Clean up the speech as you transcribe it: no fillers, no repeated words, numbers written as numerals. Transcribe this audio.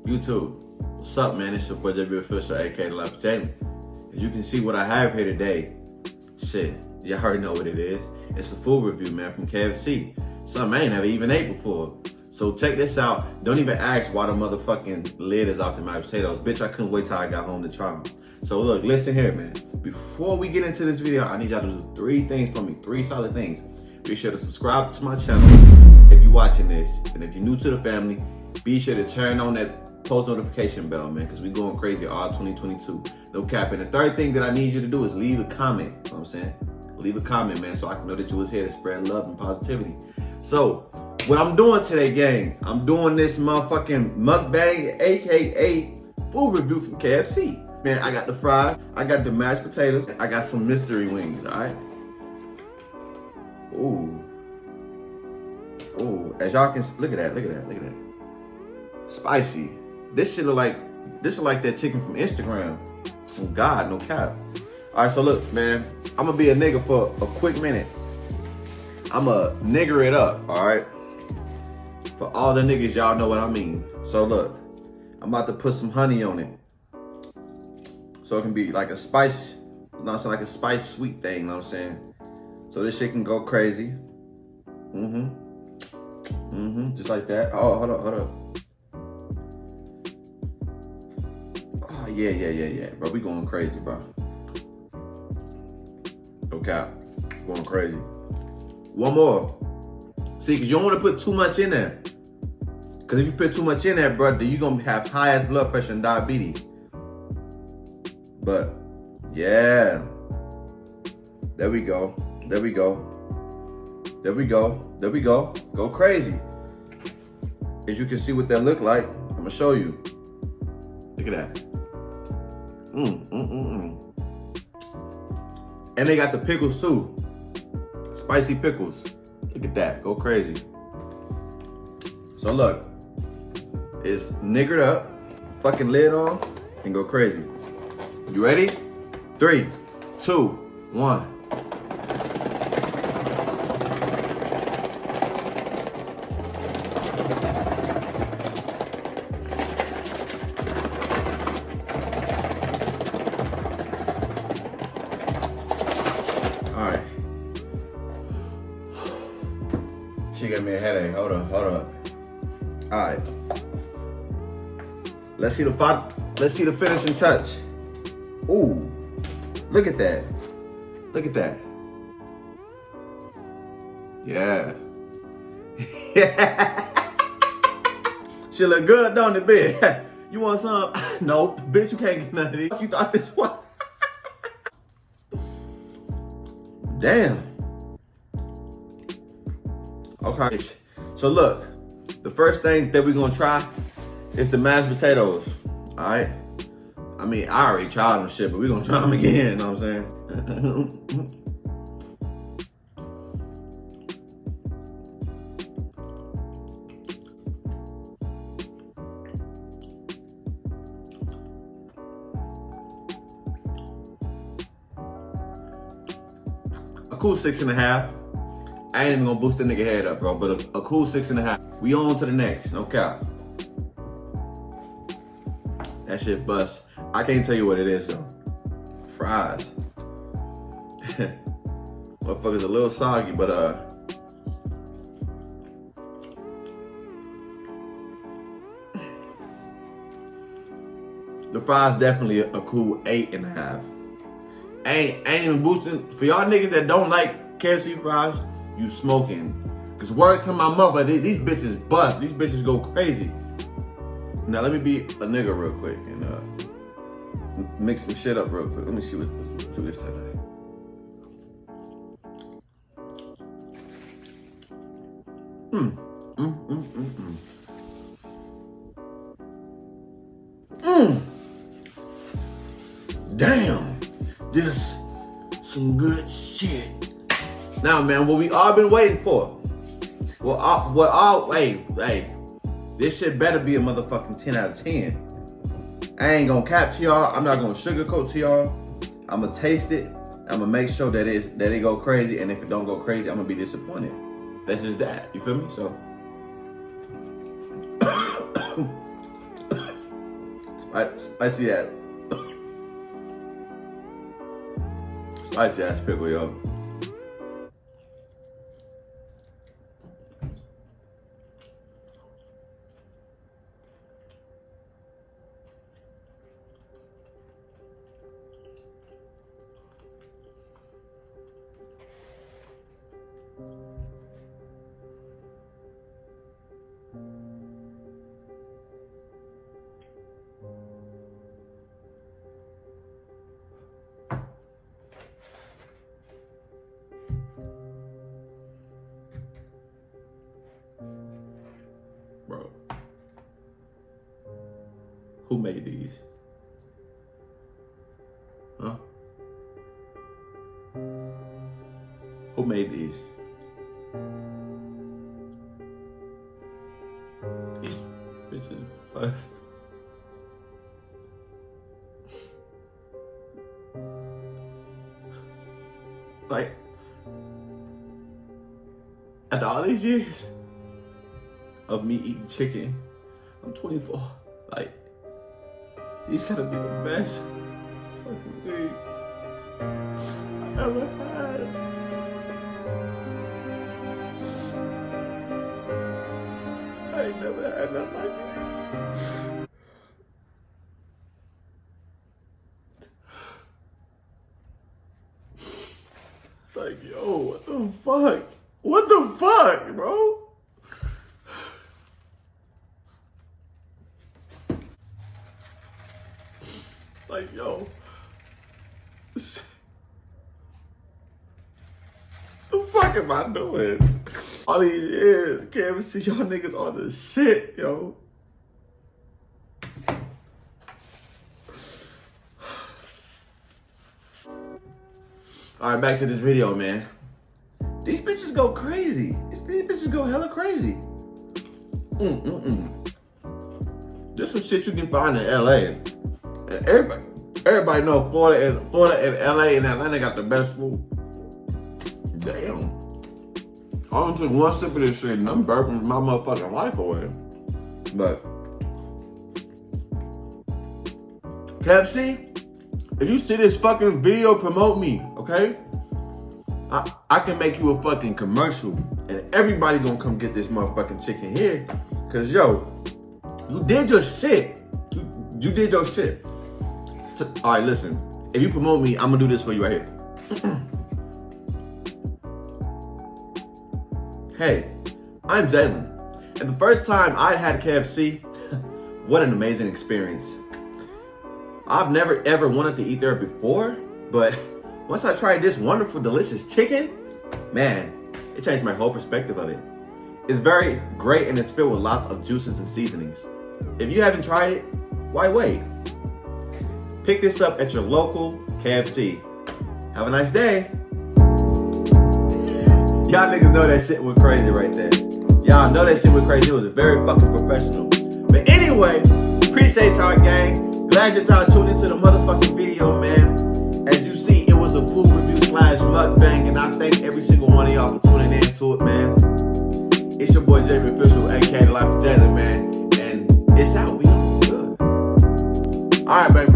YouTube. What's up, man? It's your boy JB Official, aka The Life of Jamie. As you can see what I have here today, shit, you already know what it is. It's a food review, man, from KFC. Something I ain't never even ate before. So check this out. Don't even ask why the motherfucking lid is off the mashed potatoes. Bitch, I couldn't wait till I got home to try them. So look, listen here, man. Before we get into this video, I need y'all to do 3 things for me, 3 solid things. Be sure to subscribe to my channel if you're watching this. And if you're new to the family, be sure to turn on that post notification bell, man, because we going crazy all 2022. No cap. And the 3rd thing that I need you to do is leave a comment. You know what I'm saying? Leave a comment, man, so I can know that you was here to spread love and positivity. So, what I'm doing today, gang, I'm doing this motherfucking mukbang, aka food review from KFC. Man, I got the fries, I got the mashed potatoes, I got some mystery wings, all right? Ooh. Ooh, as y'all can, look at that, look at that, look at that. Spicy. This shit look like that chicken from Instagram. Oh God, no cap. All right, so look, man, I'm gonna be a nigga for a quick minute. I'ma nigger it up, all right? For all the niggas, y'all know what I mean. So look, I'm about to put some honey on it. So it can be like a spice, like a spice sweet thing, you know what I'm saying? So this shit can go crazy. Just like that. Oh, hold up. Oh, yeah. Bro, we going crazy, bro. Okay, going crazy. One more. See, because you don't want to put too much in there. Because if you put too much in there, bro, then you're going to have high ass blood pressure and diabetes. But, yeah. There we go. There we go. There we go. There we go. Go crazy. As you can see what that look like, I'm going to show you. Look at that. And they got the pickles too. Spicy pickles. Look at that. Go crazy. So look. It's niggered up. Fucking lid on. And go crazy. You ready? 3, 2, 1. Alright. She got me a headache. Hold up. Alright. Let's see the finishing touch. Ooh. Look at that. Look at that. Yeah. She look good, don't it, bitch? You want some? No, bitch, you can't get none of these. You thought this was? Damn. Okay. So look, the first thing that we're gonna try is the mashed potatoes. All right. I mean, I already tried them shit, but we're gonna try them again, you know what I'm saying? A cool 6.5. I ain't even gonna boost the nigga head up, bro, but a cool 6.5. We on to the next, no cap. That shit bust. I can't tell you what it is though. Fries. Motherfucker's a little soggy, but the fries definitely a cool 8.5. Ain't even boosting. For y'all niggas that don't like KFC fries, you smoking. Cause word to my mother, these bitches bust. These bitches go crazy. Now let me be a nigga real quick and mix some shit up real quick. Let me see what this today. Damn, this some good shit. Now, man, what we all been waiting for. Hey, this shit better be a motherfucking 10 out of 10. I ain't gonna cap to y'all. I'm not gonna sugarcoat to y'all. I'm gonna taste it. I'm gonna make sure that it go crazy. And if it don't go crazy, I'm gonna be disappointed. That's just that. You feel me? So Spicy that. Spicy ass pickle, yo. Bro, who made these? Huh? Who made these? These bitches bust. Like, after all these years of me eating chicken, I'm 24. Like, these gotta be the best fucking wings I ever had. I ain't never had nothing like this. Like, yo, what the fuck? What the fuck, bro? Like, yo, the fuck am I doing? All these years, KFC, y'all niggas on the shit, yo. All right, back to this video, man. These bitches go crazy. These bitches go hella crazy. This some shit you can find in LA. And everybody know Florida and LA and Atlanta got the best food. Damn. I don't took one sip of this shit and I'm burping my motherfucking life away. But KFC, if you see this fucking video, promote me, okay? I can make you a fucking commercial and everybody gonna come get this motherfucking chicken here. Cause yo, you did your shit. You did your shit. All right, listen. If you promote me, I'm gonna do this for you right here. Hey, I'm Jalen. And the first time I had KFC, what an amazing experience. I've never ever wanted to eat there before, but once I tried this wonderful, delicious chicken, man, it changed my whole perspective of it. It's very great and it's filled with lots of juices and seasonings. If you haven't tried it, why wait? Pick this up at your local KFC. Have a nice day. Y'all niggas know that shit went crazy right there. Y'all know that shit went crazy. It was very fucking professional. But anyway, appreciate y'all, gang. Glad that y'all tuned into the motherfucking video, man. As you see, it was a food review / mukbang, and I thank every single one of y'all for tuning into it, man. It's your boy JB Official, aka The Life of Jalen, man. And it's out. We good. All right, baby.